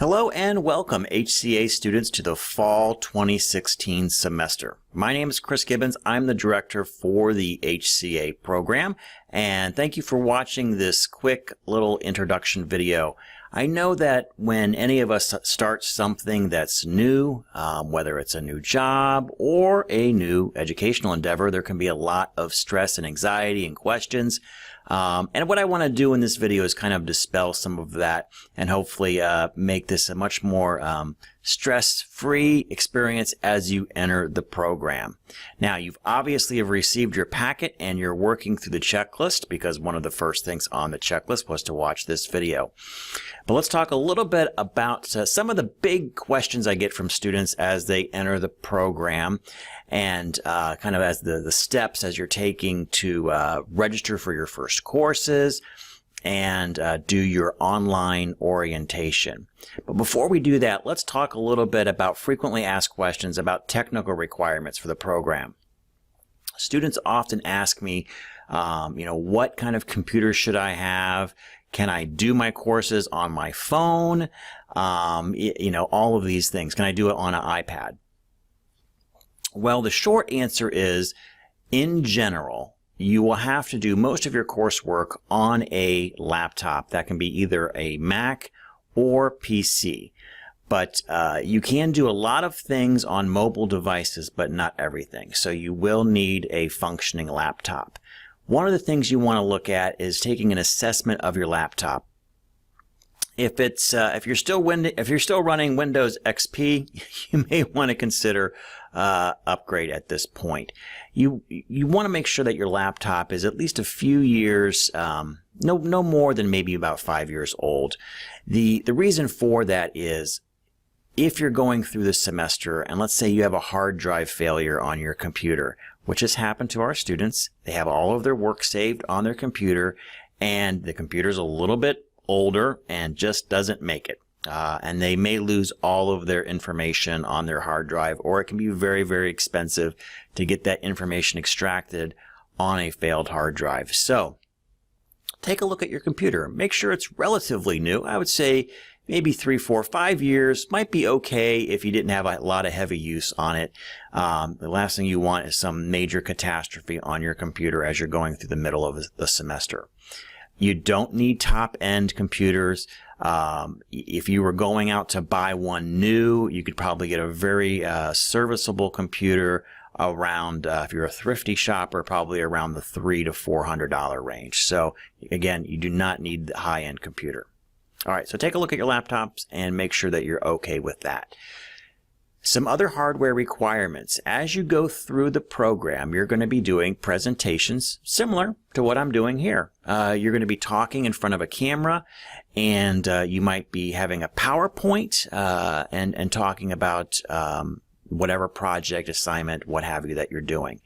Hello and welcome HCA students to the fall 2016 semester. My name is Chris Gibbons. I'm the director for the HCA program, and thank you for watching this quick little introduction video. I know that when any of us start something that's new, whether it's a new job or a new educational endeavor, there can be a lot of stress and anxiety and questions. And what I want to do in this video is kind of dispel some of that and hopefully make this a much more stress-free experience as you enter the program. Now, you've obviously have received your packet and you're working through the checklist because one of the first things on the checklist was to watch this video. But let's talk a little bit about some of the big questions I get from students as they enter the program and kind of as the steps as you're taking to register for your first courses and do your online orientation. But before we do that, let's talk a little bit about frequently asked questions about technical requirements for the program. Students often ask me, what kind of computer should I have? Can I do my courses on my phone? All of these things. Can I do it on an iPad? Well, the short answer is, in general, you will have to do most of your coursework on a laptop. That can be either a Mac or PC. But you can do a lot of things on mobile devices, but not everything. So you will need a functioning laptop. One of the things you want to look at is taking an assessment of your laptop. If you're still running Windows XP, you may want to consider upgrade at this point. You want to make sure that your laptop is at least a few years, no more than maybe about 5 years old. The reason for that is if you're going through the semester and let's say you have a hard drive failure on your computer, which has happened to our students, they have all of their work saved on their computer and the computer's a little bit older and just doesn't make it. And they may lose all of their information on their hard drive, or it can be very, very expensive to get that information extracted on a failed hard drive. So take a look at your computer. Make sure it's relatively new. I would say maybe 3, 4, 5 years might be okay if you didn't have a lot of heavy use on it. The last thing you want is some major catastrophe on your computer as you're going through the middle of the semester. You don't need top-end computers. If you were going out to buy one new, you could probably get a very serviceable computer around, if you're a thrifty shopper, probably around the $300 to $400 range. So again, you do not need the high-end computer. All right, so take a look at your laptops and make sure that you're okay with that. Some other hardware requirements. As you go through the program, you're going to be doing presentations similar to what I'm doing here. You're going to be talking in front of a camera, and you might be having a PowerPoint and talking about whatever project, assignment, what have you that you're doing.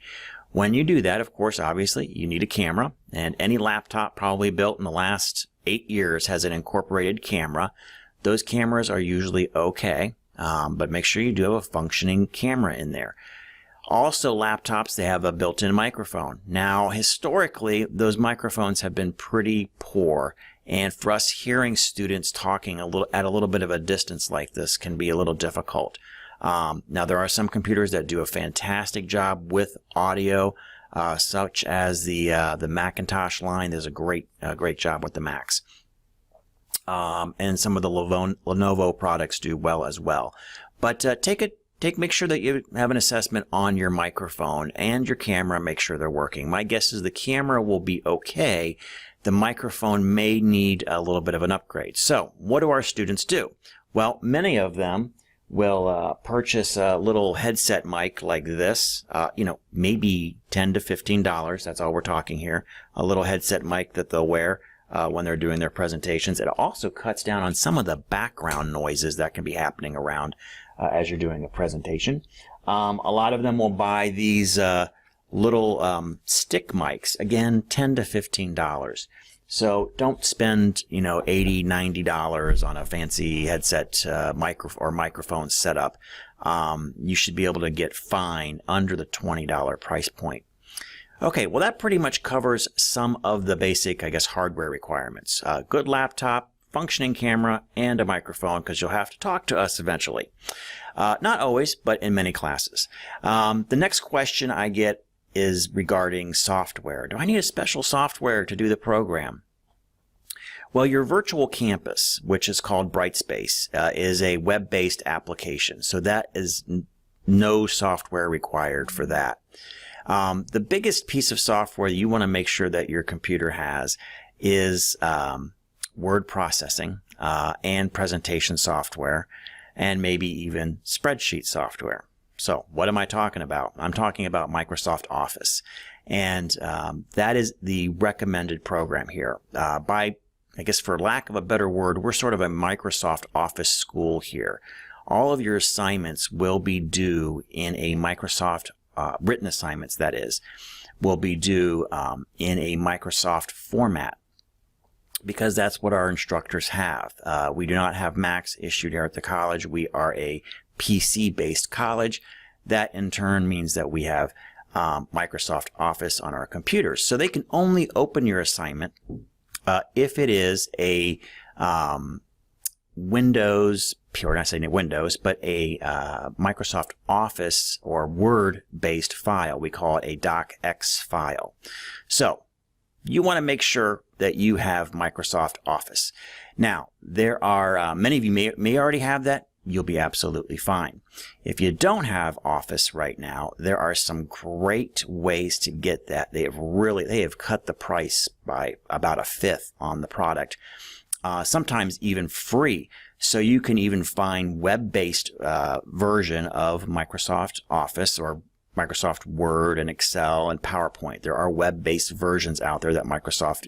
When you do that, of course, obviously, you need a camera, and any laptop probably built in the last 8 years has an incorporated camera. Those cameras are usually okay. But make sure you do have a functioning camera in there. Also, laptops, they have a built-in microphone. Now, historically, those microphones have been pretty poor, and for us hearing students talking at a little bit of a distance like this can be a little difficult. Now, there are some computers that do a fantastic job with audio, such as the Macintosh line. There's a great job with the Macs. And some of the Lenovo products do well as well. But make sure that you have an assessment on your microphone and your camera. Make sure they're working. My guess is the camera will be okay. The microphone may need a little bit of an upgrade. So what do our students do? Well, many of them will purchase a little headset mic like this, maybe $10 to $15. That's all we're talking here. A little headset mic that they'll wear when they're doing their presentations. It also cuts down on some of the background noises that can be happening around as you're doing a presentation. A lot of them will buy these little stick mics, again, $10 to $15. So don't spend, $80, $90 on a fancy headset microphone setup. You should be able to get fine under the $20 price point. Okay, well that pretty much covers some of the basic, hardware requirements. Good laptop, functioning camera, and a microphone because you'll have to talk to us eventually. Not always, but in many classes. The next question I get is regarding software. Do I need a special software to do the program? Well, your virtual campus, which is called Brightspace, is a web-based application. So that is no software required for that. The biggest piece of software you want to make sure that your computer has is word processing and presentation software, and maybe even spreadsheet software. So what am I talking about? I'm talking about Microsoft Office. And that is the recommended program here. I guess for lack of a better word, we're sort of a Microsoft Office school here. All of your assignments will be due in a Microsoft, written assignments that is, will be due in a Microsoft format because that's what our instructors have. We do not have Macs issued here at the college. We are a PC-based college. That in turn means that we have Microsoft Office on our computers. So they can only open your assignment if it is a Windows, or not saying Windows, but a Microsoft Office or Word-based file. We call it a docx file. So you want to make sure that you have Microsoft Office. Now, there are many of you may already have that. You'll be absolutely fine. If you don't have Office right now, there are some great ways to get that. They have cut the price by about a fifth on the product, sometimes even free. So you can even find web-based version of Microsoft Office or Microsoft Word and Excel and PowerPoint. There are web-based versions out there that Microsoft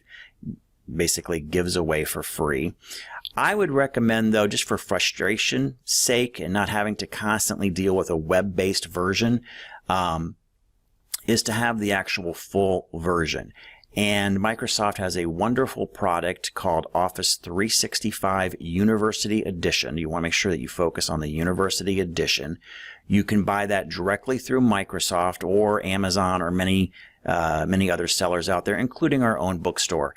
basically gives away for free. I would recommend, though, just for frustration's sake and not having to constantly deal with a web-based version, is to have the actual full version. And Microsoft has a wonderful product called Office 365 University Edition. You want to make sure that you focus on the University Edition. You can buy that directly through Microsoft or Amazon or many other sellers out there, including our own bookstore,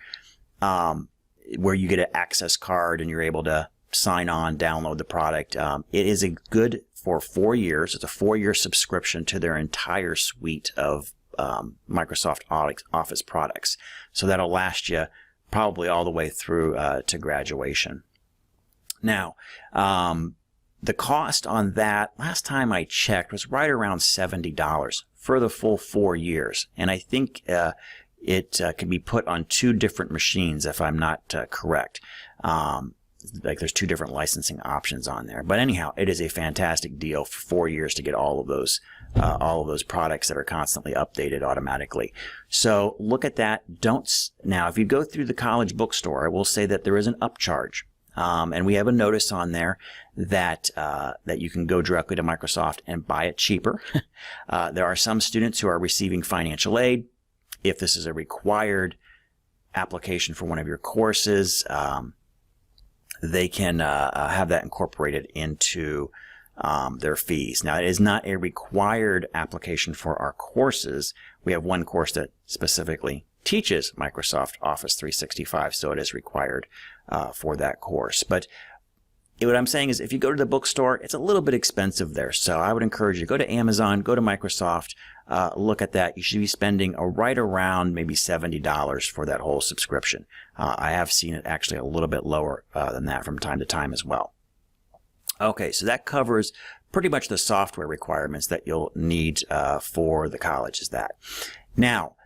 where you get an access card and you're able to sign on, download the product. It is a good for 4 years. It's a 4-year subscription to their entire suite of Microsoft Office products. So that'll last you probably all the way through to graduation. Now, the cost on that, last time I checked, was right around $70 for the full 4 years. And I think it can be put on 2 different machines, if I'm not correct. Like there's 2 different licensing options on there. But anyhow, it is a fantastic deal for 4 years to get all of those products that are constantly updated automatically. So look at that. Now, if you go through the college bookstore, I will say that there is an upcharge. And we have a notice on there that that you can go directly to Microsoft and buy it cheaper. There are some students who are receiving financial aid. If this is a required application for one of your courses, they can have that incorporated into their fees. Now, it is not a required application for our courses. We have one course that specifically teaches Microsoft Office 365, so it is required for that course. But what I'm saying is if you go to the bookstore, it's a little bit expensive there. So I would encourage you to go to Amazon, go to Microsoft, look at that. You should be spending right around maybe $70 for that whole subscription. I have seen it actually a little bit lower than that from time to time as well. Okay, so that covers pretty much the software requirements that you'll need for the college is that. Now,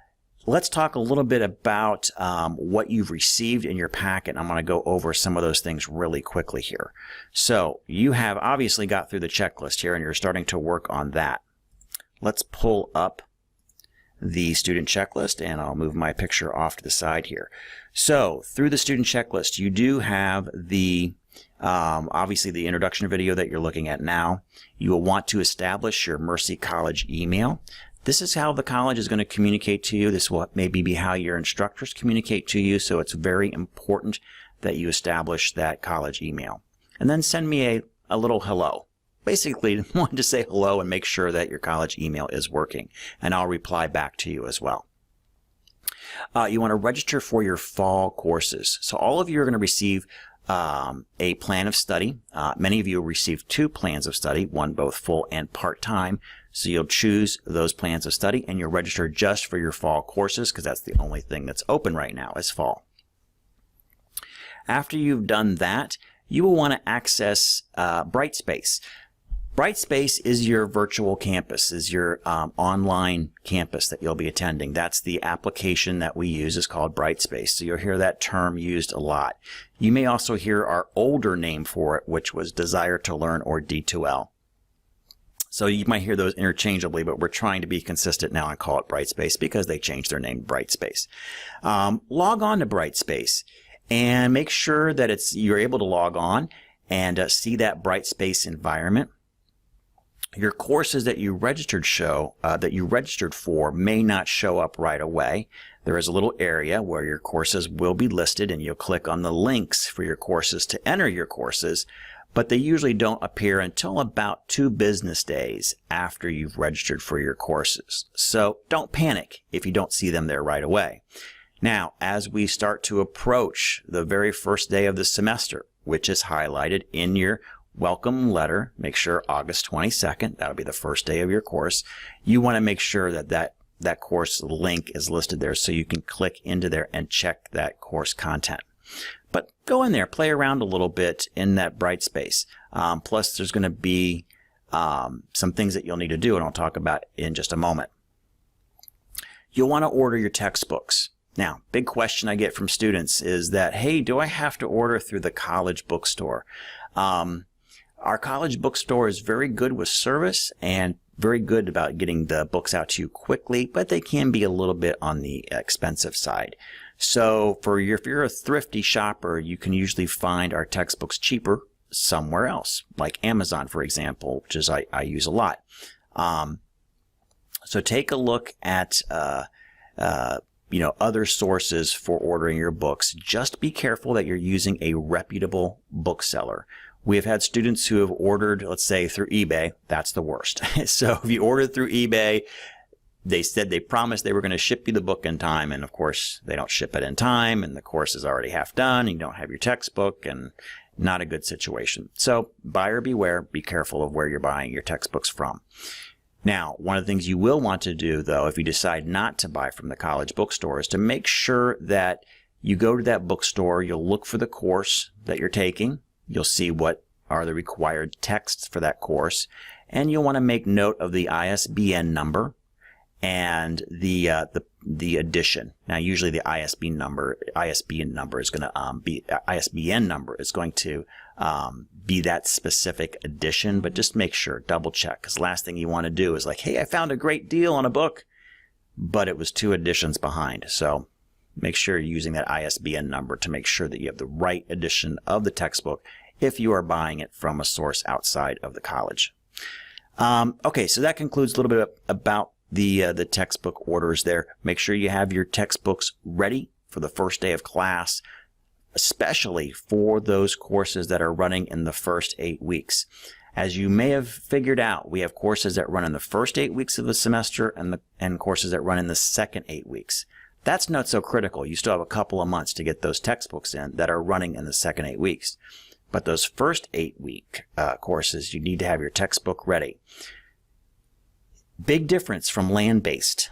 let's talk a little bit about what you've received in your packet. I'm going to go over some of those things really quickly here. So you have obviously got through the checklist here and you're starting to work on that. Let's pull up the student checklist and I'll move my picture off to the side here. So through the student checklist, you do have the obviously the introduction video that you're looking at now. You will want to establish your Mercy College email. This is how the college is going to communicate to you. This will maybe be how your instructors communicate to you, so it's very important that you establish that college email. And then send me a little hello. Basically, want to say hello and make sure that your college email is working, and I'll reply back to you as well. You want to register for your fall courses. So all of you are going to receive a plan of study. Many of you will receive 2 plans of study, one both full and part-time. So you'll choose those plans of study and you'll register just for your fall courses because that's the only thing that's open right now is fall. After you've done that, you will want to access Brightspace. Brightspace is your virtual campus, is your online campus that you'll be attending. That's the application that we use is called Brightspace. So you'll hear that term used a lot. You may also hear our older name for it, which was Desire to Learn or D2L. So you might hear those interchangeably, but we're trying to be consistent now and call it Brightspace because they changed their name to Brightspace. Log on to Brightspace and make sure that you're able to log on and see that Brightspace environment. Your courses that you registered for may not show up right away. There is a little area where your courses will be listed and you'll click on the links for your courses to enter your courses, but they usually don't appear until about 2 business days after you've registered for your courses. So don't panic if you don't see them there right away. Now, as we start to approach the very first day of the semester, which is highlighted in your welcome letter, make sure August 22nd, that'll be the first day of your course, you want to make sure that course link is listed there so you can click into there and check that course content. But go in there, play around a little bit in that Brightspace. Plus, there's going to be some things that you'll need to do, and I'll talk about in just a moment. You'll want to order your textbooks. Now, big question I get from students is that, hey, do I have to order through the college bookstore? Our college bookstore is very good with service and very good about getting the books out to you quickly, but they can be a little bit on the expensive side. So if you're a thrifty shopper, you can usually find our textbooks cheaper somewhere else, like Amazon, for example, which is I use a lot. So take a look at other sources for ordering your books. Just be careful that you're using a reputable bookseller. We have had students who have ordered, let's say, through eBay. That's the worst. So if you ordered through eBay, they promised they were going to ship you the book in time, and of course they don't ship it in time, and the course is already half done, and you don't have your textbook, and not a good situation. So buyer beware, be careful of where you're buying your textbooks from. Now, one of the things you will want to do, though, if you decide not to buy from the college bookstore, is to make sure that you go to that bookstore, you'll look for the course that you're taking, you'll see what are the required texts for that course, and you'll want to make note of the ISBN number and the edition. Now, usually the ISBN number is going to be that specific edition, but just make sure, double check, because the last thing you want to do is like, hey, I found a great deal on a book, but it was 2 editions behind. So make sure you're using that ISBN number to make sure that you have the right edition of the textbook if you are buying it from a source outside of the college. Okay, so that concludes a little bit about the textbook orders there. Make sure you have your textbooks ready for the first day of class, especially for those courses that are running in the first 8 weeks. As you may have figured out, we have courses that run in the first 8 weeks of the semester and courses that run in the second 8 weeks. That's not so critical. You still have a couple of months to get those textbooks in that are running in the second 8 weeks. But those first 8-week courses, you need to have your textbook ready. Big difference from land-based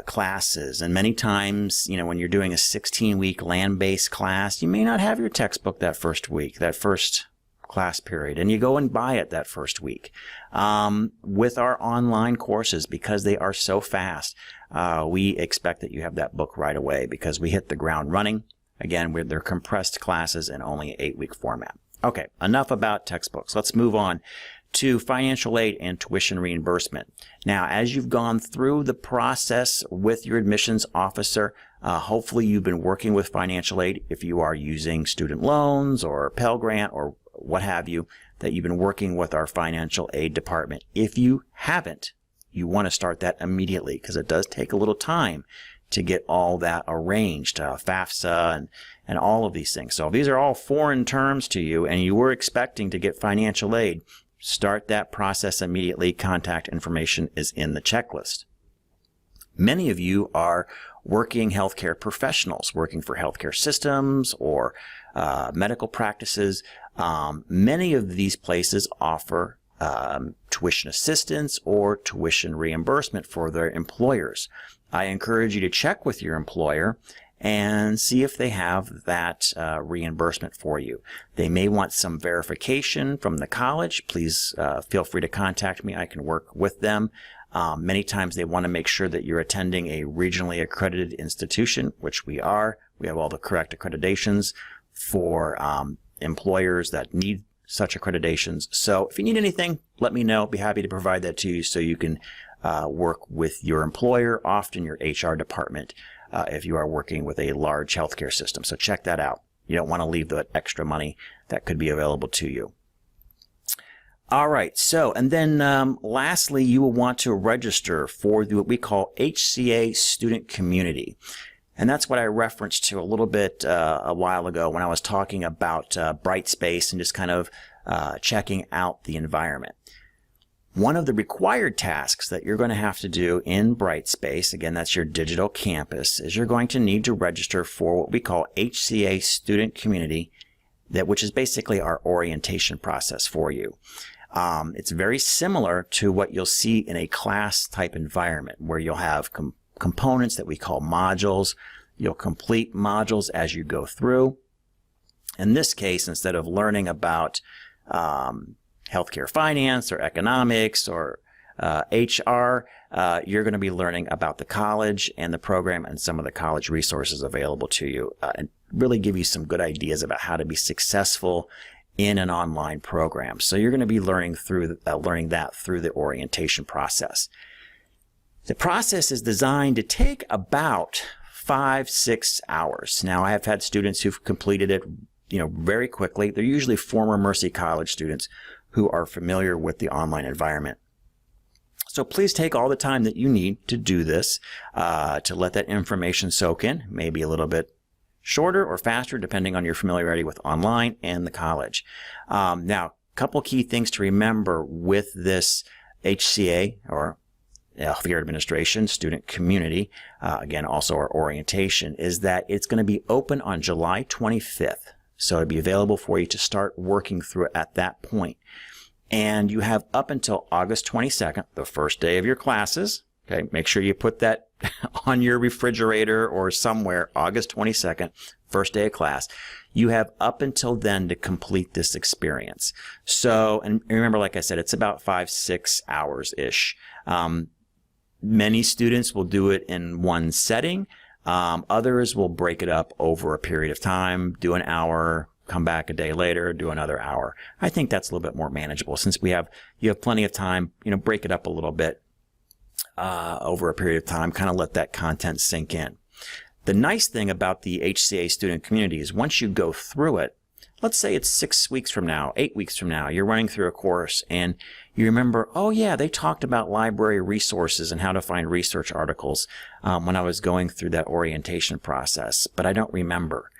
classes, and many times, when you're doing a 16-week land-based class, you may not have your textbook that first week, that first class period, and you go and buy it that first week. With our online courses, because they are so fast, we expect that you have that book right away because we hit the ground running. Again, they're compressed classes in only an 8-week format. Okay, enough about textbooks. Let's move on to financial aid and tuition reimbursement. Now, as you've gone through the process with your admissions officer, hopefully you've been working with financial aid if you are using student loans or Pell Grant or what have you, that you've been working with our financial aid department. If you haven't, you want to start that immediately because it does take a little time to get all that arranged, FAFSA and all of these things. So if these are all foreign terms to you and you were expecting to get financial aid, start that process immediately. Contact information is in the checklist. Many of you are working healthcare professionals, working for healthcare systems or medical practices. Many of these places offer tuition assistance or tuition reimbursement for their employers. I encourage you to check with your employer and see if they have that reimbursement for you. They may want some verification from the college. Please feel free to contact me. I can work with them. Many times they want to make sure that you're attending a regionally accredited institution, which we are. We have all the correct accreditations for employers that need such accreditations. So if you need anything, let me know. I'll be happy to provide that to you so you can work with your employer, often your HR department, if you are working with a large healthcare system. So check that out. You don't want to leave that extra money that could be available to you. All right, so, and then lastly, you will want to register for what we call HCA Student Community. And that's what I referenced to a little bit a while ago when I was talking about Brightspace and just kind of checking out the environment. One of the required tasks that you're going to have to do in Brightspace, again, that's your digital campus, is you're going to need to register for what we call HCA Student Community, which is basically our orientation process for you. It's very similar to what you'll see in a class type environment where you'll have components that we call modules. You'll complete modules as you go through. In this case, instead of learning about healthcare finance or economics or HR, you're going to be learning about the college and the program and some of the college resources available to you, and really give you some good ideas about how to be successful in an online program. So you're going to be learning that through the orientation process. The process is designed to take about 5-6 hours. Now, I have had students who've completed it, very quickly. They're usually former Mercy College students who are familiar with the online environment. So please take all the time that you need to do this, to let that information soak in, maybe a little bit shorter or faster depending on your familiarity with online and the college. Now, a couple key things to remember with this HCA or Healthcare Administration Student Community, again, also our orientation, is that it's going to be open on July 25th. So it'll be available for you to start working through it at that point. And you have up until August 22nd, the first day of your classes. Okay, make sure you put that on your refrigerator or somewhere, August 22nd, first day of class. You have up until then to complete this experience. So, and remember, like I said, it's about 5-6 hours-ish. Many students will do it in one setting. Others will break it up over a period of time, do an hour, come back a day later, do another hour. I think that's a little bit more manageable since you have plenty of time, break it up a little bit over a period of time, kind of let that content sink in. The nice thing about the HCA student community is once you go through it, let's say it's 6 weeks from now, 8 weeks from now, you're running through a course and you remember, oh yeah, they talked about library resources and how to find research articles when I was going through that orientation process, but I don't remember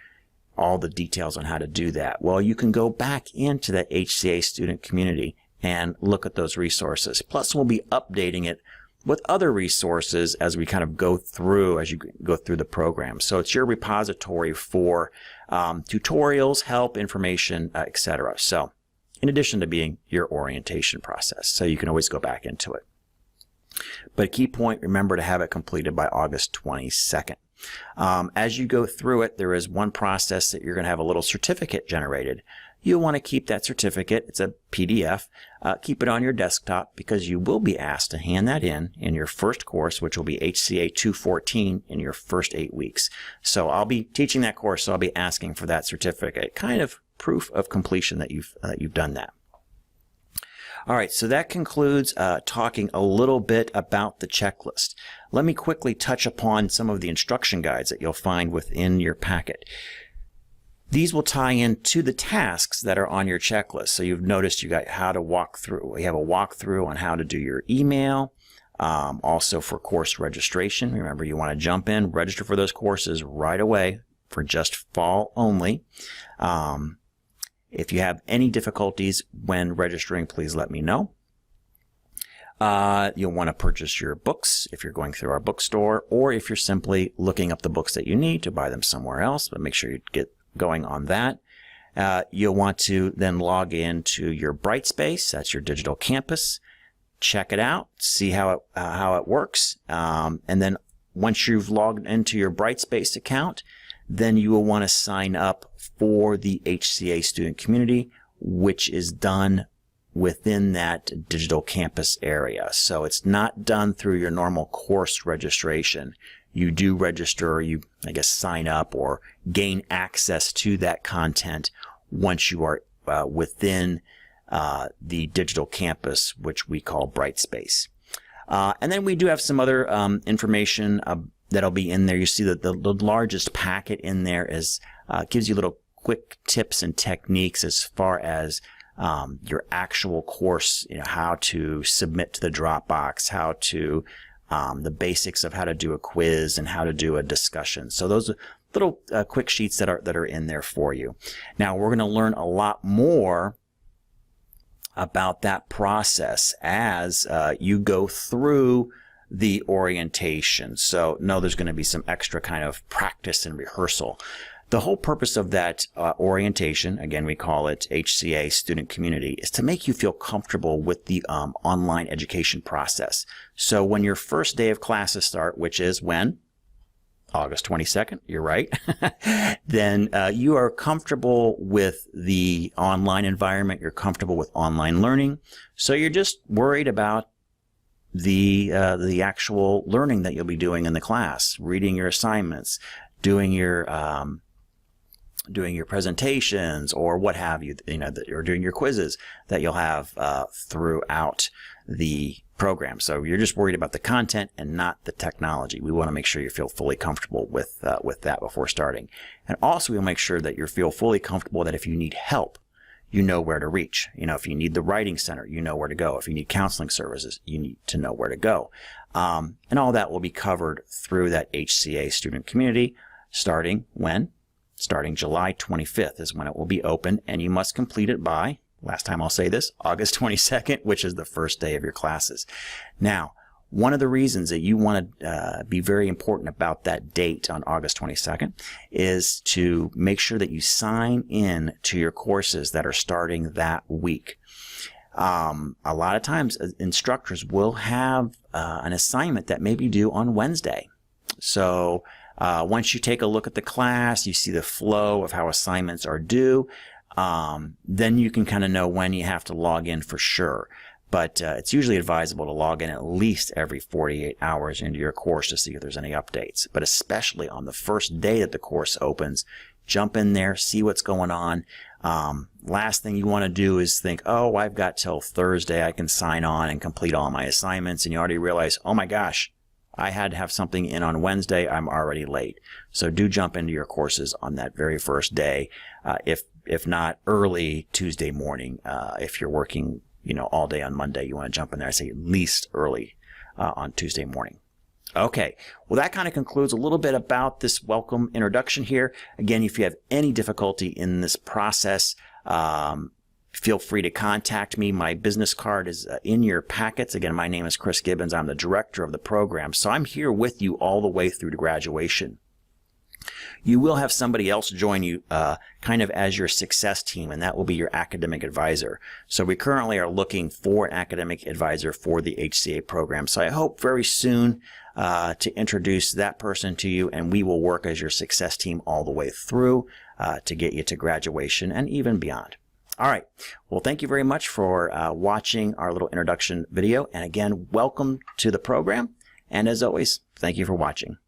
all the details on how to do that. Well, you can go back into that HCA student community and look at those resources. Plus, we'll be updating it with other resources as we kind of go through, as you go through the program. So it's your repository for tutorials, help, information, etc. So in addition to being your orientation process, so you can always go back into it. But a key point, remember to have it completed by August 22nd. As you go through it, there is one process that you're going to have a little certificate generated. You'll want to keep that certificate. It's a PDF. Keep it on your desktop because you will be asked to hand that in your first course, which will be HCA 214 in your first 8 weeks. So I'll be teaching that course, so I'll be asking for that certificate, kind of proof of completion that you've done that. All right, so that concludes talking a little bit about the checklist. Let me quickly touch upon some of the instruction guides that you'll find within your packet. These will tie into the tasks that are on your checklist. So you've noticed you got how to walk through. We have a walkthrough on how to do your email. Also for course registration. Remember, you want to jump in, register for those courses right away for just fall only. If you have any difficulties when registering, please let me know. You'll want to purchase your books if you're going through our bookstore, or if you're simply looking up the books that you need to buy them somewhere else, but make sure you get going on that. You'll want to then log into your Brightspace. That's your digital campus. Check it out, see how it works, and then once you've logged into your Brightspace account, then you will want to sign up for the HCA student community, which is done within that digital campus area. So it's not done through your normal course registration. You do register, or you, I guess, sign up or gain access to that content once you are within the digital campus, which we call Brightspace. And then we do have some other information that'll be in there. You see that the largest packet in there is gives you little quick tips and techniques as far as your actual course, how to submit to the Dropbox, how to the basics of how to do a quiz and how to do a discussion. So those are little quick sheets that are in there for you. Now we're going to learn a lot more about that process as you go through the orientation. So no, there's going to be some extra kind of practice and rehearsal. The whole purpose of that orientation, again, we call it HCA Student Community, is to make you feel comfortable with the online education process. So when your first day of classes start, which is when? August 22nd, you're right, then you are comfortable with the online environment, you're comfortable with online learning, so you're just worried about the actual learning that you'll be doing in the class, reading your assignments, doing your presentations, or what have you, or doing your quizzes that you'll have throughout the program. So you're just worried about the content and not the technology. We want to make sure you feel fully comfortable with that before starting. And also we'll make sure that you feel fully comfortable that if you need help, you know where to reach. If you need the Writing Center, you know where to go. If you need counseling services, you need to know where to go. And all that will be covered through that HCA student community starting when? Starting July 25th is when it will be open, and you must complete it by, last time I'll say this, August 22nd, which is the first day of your classes. Now, one of the reasons that you want to be very important about that date on August 22nd is to make sure that you sign in to your courses that are starting that week. A lot of times instructors will have an assignment that may be due on Wednesday. So once you take a look at the class, you see the flow of how assignments are due, then you can kind of know when you have to log in for sure. But it's usually advisable to log in at least every 48 hours into your course to see if there's any updates. But especially on the first day that the course opens, jump in there, see what's going on. Last thing you want to do is think, oh, I've got till Thursday, I can sign on and complete all my assignments. And you already realize, oh my gosh, I had to have something in on Wednesday, I'm already late. So do jump into your courses on that very first day, if not early Tuesday morning. If you're working all day on Monday, you want to jump in there, I say at least early on Tuesday morning. Okay, well that kind of concludes a little bit about this welcome introduction here. Again, if you have any difficulty in this process, feel free to contact me. My business card is in your packets. Again, my name is Chris Gibbons. I'm the director of the program. So I'm here with you all the way through to graduation. You will have somebody else join you kind of as your success team, and that will be your academic advisor. So we currently are looking for an academic advisor for the HCA program. So I hope very soon to introduce that person to you, and we will work as your success team all the way through to get you to graduation and even beyond. All right. Well, thank you very much for watching our little introduction video. And again, welcome to the program. And as always, thank you for watching.